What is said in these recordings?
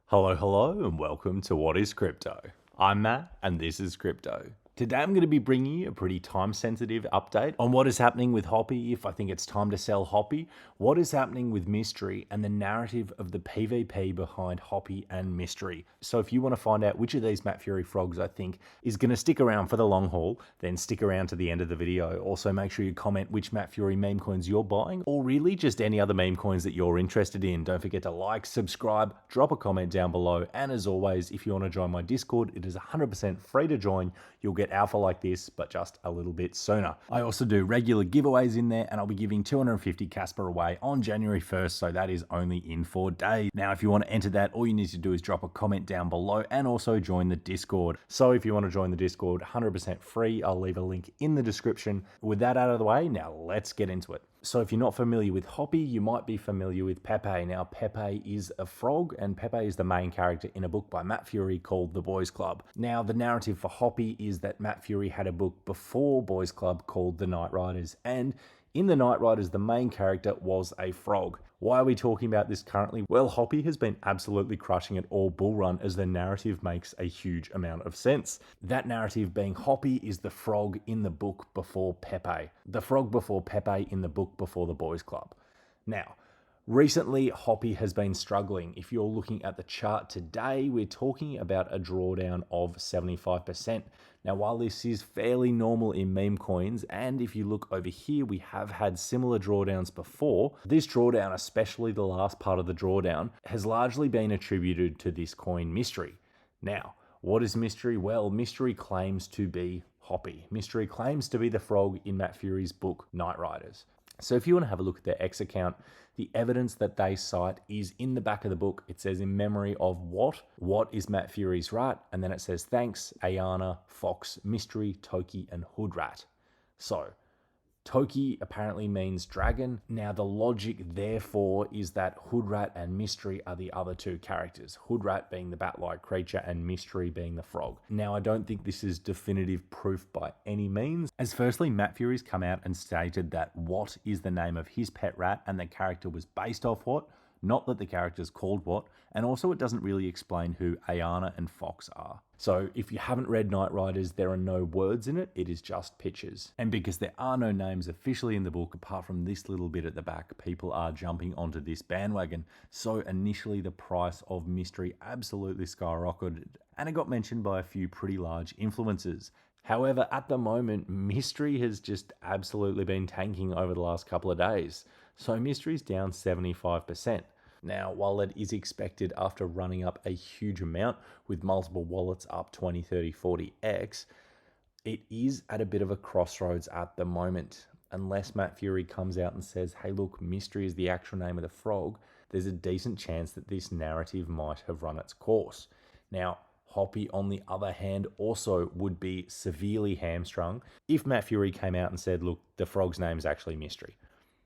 Hello, and welcome to What is Crypto? I'm Matt, and this is Crypto. Today I'm going to be bringing you a pretty time-sensitive update on what is happening with Hoppy, if I think it's time to sell Hoppy, what is happening with Mystery, and the narrative of the PvP behind Hoppy and Mystery. So if you want to find out which of these Matt Furie frogs I think is going to stick around for the long haul, then stick around to the end of the video. Also make sure you comment which Matt Furie meme coins you're buying, or really just any other meme coins that you're interested in. Don't forget to like, subscribe, drop a comment down below, and as always, if you want to join my Discord, it is 100% free to join. You'll get alpha like this, but just a little bit sooner. I also do regular giveaways in there, and I'll be giving 250 Casper away on January 1st, so that is only in 4 days. Now, if you want to enter that, all you need to do is drop a comment down below and also join the Discord. So if you want to join the Discord, 100% free. I'll leave a link in the description. With that out of the way, now let's get into it. So if you're not familiar with Hoppy, you might be familiar with Pepe. Now, Pepe is a frog, and Pepe is the main character in a book by Matt Furie called The Boys Club. Now, the narrative for Hoppy is that Matt Furie had a book before Boys Club called The Night Riders, and in The Night Riders, the main character was a frog. Why are we talking about this currently? Well, Hoppy has been absolutely crushing it all bull run as the narrative makes a huge amount of sense. That narrative being Hoppy is the frog in the book before Pepe. The frog before Pepe in the book before the Boys Club. Now, recently, Hoppy has been struggling. If you're looking at the chart today, we're talking about a drawdown of 75%. Now, while this is fairly normal in meme coins, and if you look over here, we have had similar drawdowns before, this drawdown, especially the last part of the drawdown, has largely been attributed to this coin Mystery. Now, what is Mystery? Well, Mystery claims to be Hoppy. Mystery claims to be the frog in Matt Furie's book, Night Riders. So if you want to have a look at their X account, the evidence that they cite is in the back of the book. It says in memory of what is Matt Furie's rat, and then it says thanks, Ayana, Fox, Mystery, Toki, and Hoodrat. So Toki apparently means dragon. Now the logic therefore is that Hoodrat and Mystery are the other two characters. Hoodrat being the bat-like creature and Mystery being the frog. Now I don't think this is definitive proof by any means, as firstly Matt Furie's come out and stated that what is the name of his pet rat and the character was based off what, not that the character's called what, and also it doesn't really explain who Ayana and Fox are. So if you haven't read Night Riders, there are no words in it, it is just pictures. And because there are no names officially in the book, apart from this little bit at the back, people are jumping onto this bandwagon. So initially the price of Mystery absolutely skyrocketed, and it got mentioned by a few pretty large influencers. However, at the moment, Mystery has just absolutely been tanking over the last couple of days. So Mystery's down 75%. Now, while it is expected after running up a huge amount with multiple wallets up 20, 30, 40x, it is at a bit of a crossroads at the moment. Unless Matt Furie comes out and says, hey look, Mystery is the actual name of the frog, there's a decent chance that this narrative might have run its course. Now, Hoppy, on the other hand, also would be severely hamstrung if Matt Furie came out and said, look, the frog's name is actually Mystery.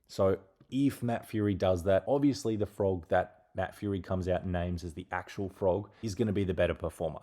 So if Matt Furie does that, obviously the frog that Matt Furie comes out and names as the actual frog is going to be the better performer.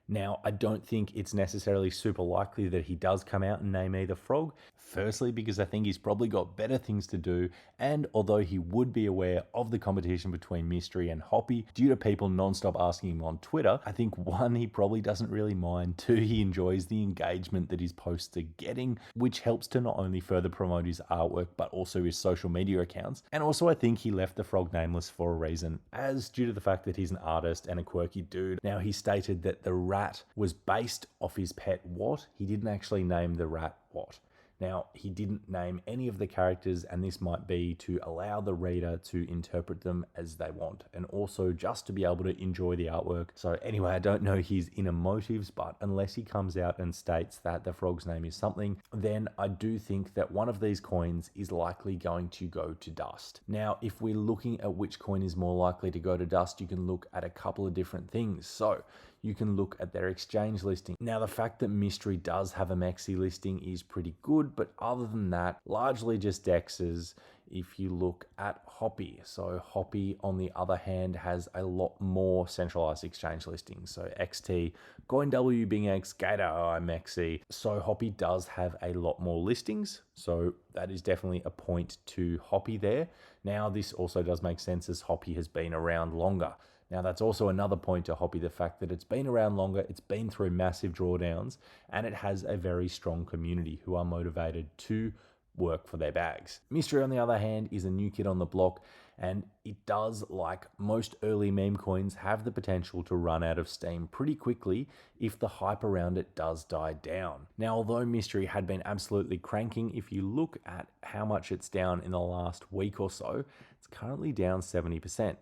Now, I don't think it's necessarily super likely that he does come out and name either frog. Firstly, because I think he's probably got better things to do, and although he would be aware of the competition between Mystery and Hoppy, due to people non-stop asking him on Twitter, I think one, he probably doesn't really mind, two, he enjoys the engagement that his posts are getting, which helps to not only further promote his artwork, but also his social media accounts. And also I think he left the frog nameless for a reason, as due to the fact that he's an artist and a quirky dude. Now, he stated that the rat was based off his pet what. He didn't actually name the rat what. Now, he didn't name any of the characters, and this might be to allow the reader to interpret them as they want, and also just to be able to enjoy the artwork. So anyway, I don't know his inner motives, but unless he comes out and states that the frog's name is something, then I do think that one of these coins is likely going to go to dust. Now, if we're looking at which coin is more likely to go to dust, you can look at a couple of different things. So you can look at their exchange listing. Now, the fact that Mystery does have a Mexi listing is pretty good, but other than that, largely just DEXs. If you look at Hoppy, so Hoppy on the other hand has a lot more centralized exchange listings. So XT, CoinW, BingX, Gator, Mexi. So Hoppy does have a lot more listings. So that is definitely a point to Hoppy there. Now, this also does make sense as Hoppy has been around longer. Now, that's also another point to Hoppy, the fact that it's been around longer, it's been through massive drawdowns, and it has a very strong community who are motivated to work for their bags. Mystery, on the other hand, is a new kid on the block, and it does, like most early meme coins, have the potential to run out of steam pretty quickly if the hype around it does die down. Now, although Mystery had been absolutely cranking, if you look at how much it's down in the last week or so, it's currently down 70%.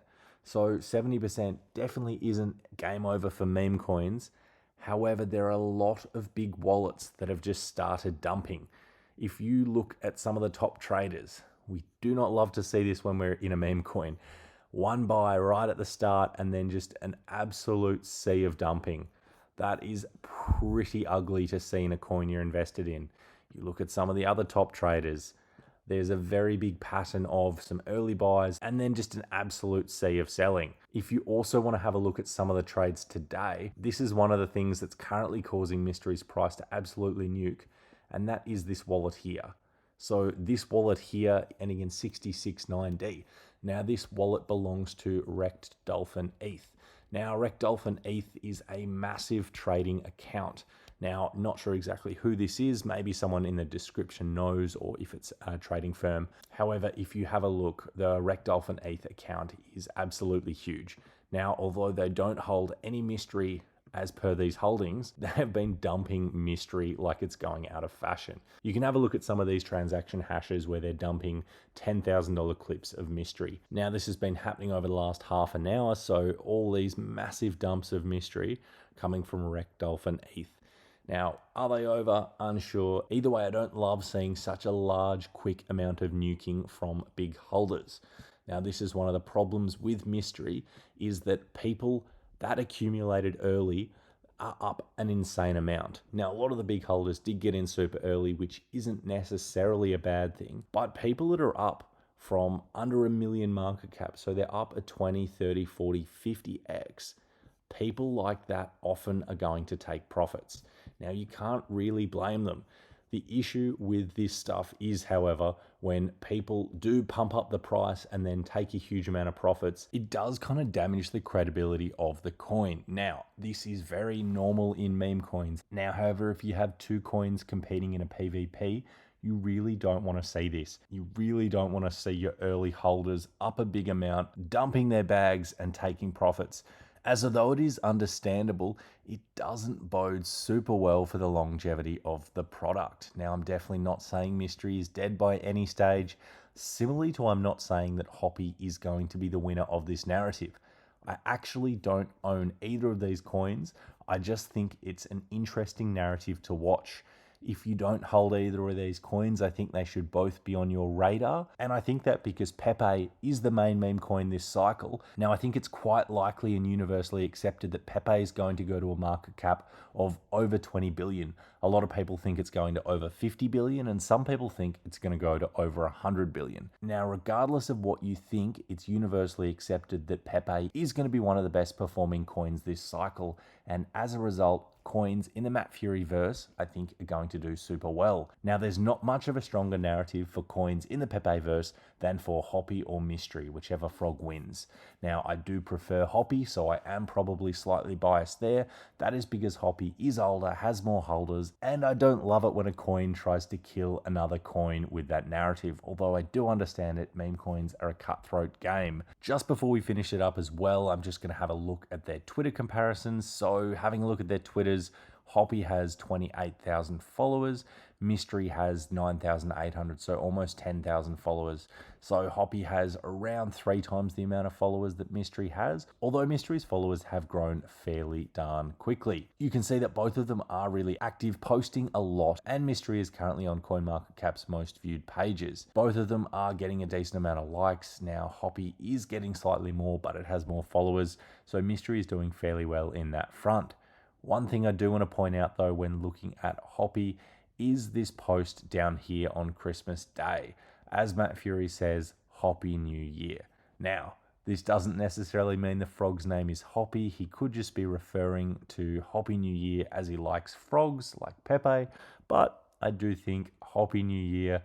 So 70% definitely isn't game over for meme coins. However, there are a lot of big wallets that have just started dumping. If you look at some of the top traders, we do not love to see this when we're in a meme coin. One buy right at the start and then just an absolute sea of dumping. That is pretty ugly to see in a coin you're invested in. You look at some of the other top traders, there's a very big pattern of some early buys and then just an absolute sea of selling. If you also want to have a look at some of the trades today, this is one of the things that's currently causing Mystery's price to absolutely nuke, and that is this wallet here. So this wallet here ending in 669D. Now this wallet belongs to Rect Dolphin ETH. Now Rect Dolphin ETH is a massive trading account. Now, not sure exactly who this is. Maybe someone in the description knows, or if it's a trading firm. However, if you have a look, the Rect Dolphin ETH account is absolutely huge. Now, although they don't hold any Mystery as per these holdings, they have been dumping Mystery like it's going out of fashion. You can have a look at some of these transaction hashes where they're dumping $10,000 clips of Mystery. Now, this has been happening over the last half an hour, so all these massive dumps of Mystery coming from Rect Dolphin ETH. Now, are they over? Unsure. Either way, I don't love seeing such a large, quick amount of nuking from big holders. Now, this is one of the problems with Mystery, is that people that accumulated early are up an insane amount. Now, a lot of the big holders did get in super early, which isn't necessarily a bad thing, but people that are up from under $1 million market cap, so they're up a 20, 30, 40, 50x, people like that often are going to take profits. Now, you can't really blame them. The issue with this stuff is, however, when people do pump up the price and then take a huge amount of profits, it does kind of damage the credibility of the coin. Now, this is very normal in meme coins. Now, however, if you have two coins competing in a PvP, you really don't want to see this. You really don't want to see your early holders up a big amount, dumping their bags and taking profits. As although it is understandable, it doesn't bode super well for the longevity of the product. Now, I'm definitely not saying Mystery is dead by any stage. Similarly to I'm not saying that Hoppy is going to be the winner of this narrative. I actually don't own either of these coins. I just think it's an interesting narrative to watch. If you don't hold either of these coins, I think they should both be on your radar. And I think that because Pepe is the main meme coin this cycle, now I think it's quite likely and universally accepted that Pepe is going to go to a market cap of over 20 billion. A lot of people think it's going to over 50 billion, and some people think it's going to go to over 100 billion. Now, regardless of what you think, it's universally accepted that Pepe is going to be one of the best performing coins this cycle. And as a result, coins in the Matt Furie verse, I think, are going to do super well. Now, there's not much of a stronger narrative for coins in the Pepe verse than for Hoppy or Mystery, whichever frog wins. Now, I do prefer Hoppy, so I am probably slightly biased there. That is because Hoppy is older, has more holders, and I don't love it when a coin tries to kill another coin with that narrative, although I do understand it, meme coins are a cutthroat game. Just before we finish it up as well, I'm just going to have a look at their Twitter comparisons. So having a look at their Twitters, Hoppy has 28,000 followers, Mystery has 9,800, so almost 10,000 followers. So Hoppy has around 3 times the amount of followers that Mystery has, although Mystery's followers have grown fairly darn quickly. You can see that both of them are really active, posting a lot, and Mystery is currently on CoinMarketCap's most viewed pages. Both of them are getting a decent amount of likes. Now, Hoppy is getting slightly more, but it has more followers, so Mystery is doing fairly well in that front. One thing I do want to point out though when looking at Hoppy is this post down here on Christmas Day. As Matt Furie says, Hoppy New Year. Now, this doesn't necessarily mean the frog's name is Hoppy. He could just be referring to Hoppy New Year as he likes frogs like Pepe, but I do think Hoppy New Year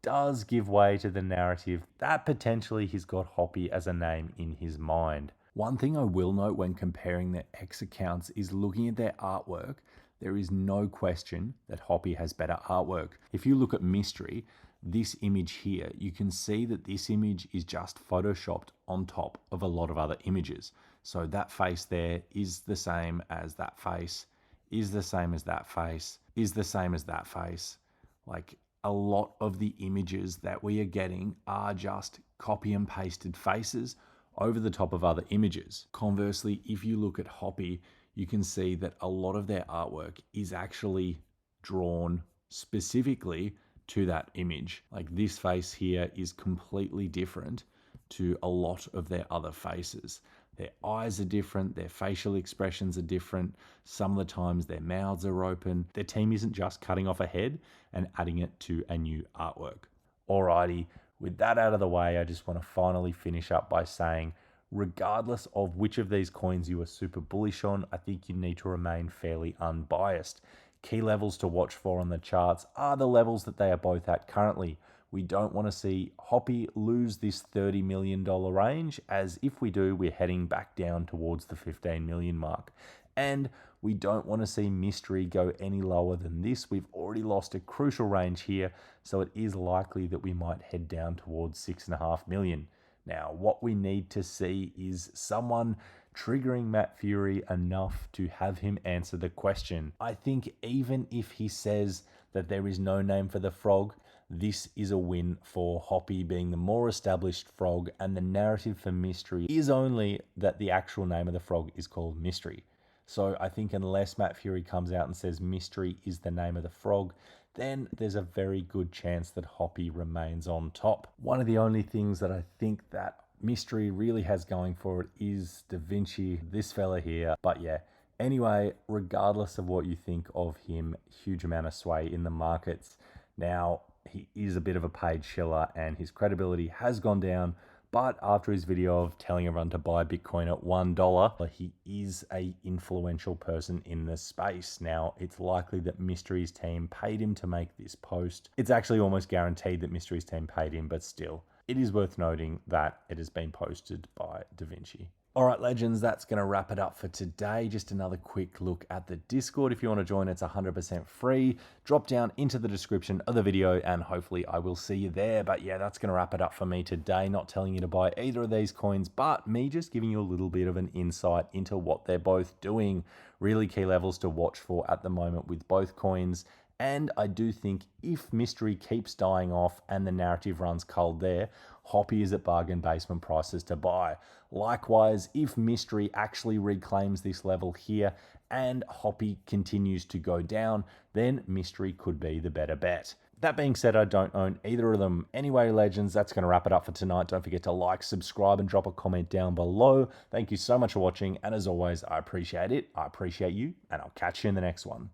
does give way to the narrative that potentially he's got Hoppy as a name in his mind. One thing I will note when comparing their X accounts is looking at their artwork. There is no question that Hoppy has better artwork. If you look at Mystery, this image here, you can see that this image is just photoshopped on top of a lot of other images. So that face there is the same as that face, is the same as that face, is the same as that face. Like, a lot of the images that we are getting are just copy and pasted faces over the top of other images. Conversely, if you look at Hoppy, you can see that a lot of their artwork is actually drawn specifically to that image. Like, this face here is completely different to a lot of their other faces. Their eyes are different, their facial expressions are different. Some of the times their mouths are open. Their team isn't just cutting off a head and adding it to a new artwork. Alrighty, with that out of the way, I just want to finally finish up by saying, regardless of which of these coins you are super bullish on, I think you need to remain fairly unbiased. Key levels to watch for on the charts are the levels that they are both at currently. We don't want to see Hoppy lose this $30 million range, as if we do, we're heading back down towards the 15 million mark. And we don't want to see Mystery go any lower than this. We've already lost a crucial range here, so it is likely that we might head down towards 6.5 million. Now, what we need to see is someone triggering Matt Furie enough to have him answer the question. I think even if he says that there is no name for the frog, this is a win for Hoppy being the more established frog, and the narrative for Mystery is only that the actual name of the frog is called Mystery. So I think unless Matt Furie comes out and says Mystery is the name of the frog, then there's a very good chance that Hoppy remains on top. One of the only things that I think that Mystery really has going for it is Da Vinci, this fella here. But yeah, anyway, regardless of what you think of him, huge amount of sway in the markets. Now, he is a bit of a paid shiller and his credibility has gone down, but after his video of telling everyone to buy Bitcoin at $1, he is a influential person in the space. Now, it's likely that Mystery's team paid him to make this post. It's actually almost guaranteed that Mystery's team paid him, but still, it is worth noting that it has been posted by Da Vinci. All right, legends, that's going to wrap it up for today. Just another quick look at the Discord. If you want to join, it's 100% free. Drop down into the description of the video and hopefully I will see you there. But yeah, that's going to wrap it up for me today. Not telling you to buy either of these coins, but me just giving you a little bit of an insight into what they're both doing. Really key levels to watch for at the moment with both coins. And I do think if Mystery keeps dying off and the narrative runs cold there, Hoppy is at bargain basement prices to buy. Likewise, if Mystery actually reclaims this level here and Hoppy continues to go down, then Mystery could be the better bet. That being said, I don't own either of them. Anyway, legends, that's going to wrap it up for tonight. Don't forget to like, subscribe, and drop a comment down below. Thank you so much for watching, and as always, I appreciate it. I appreciate you, and I'll catch you in the next one.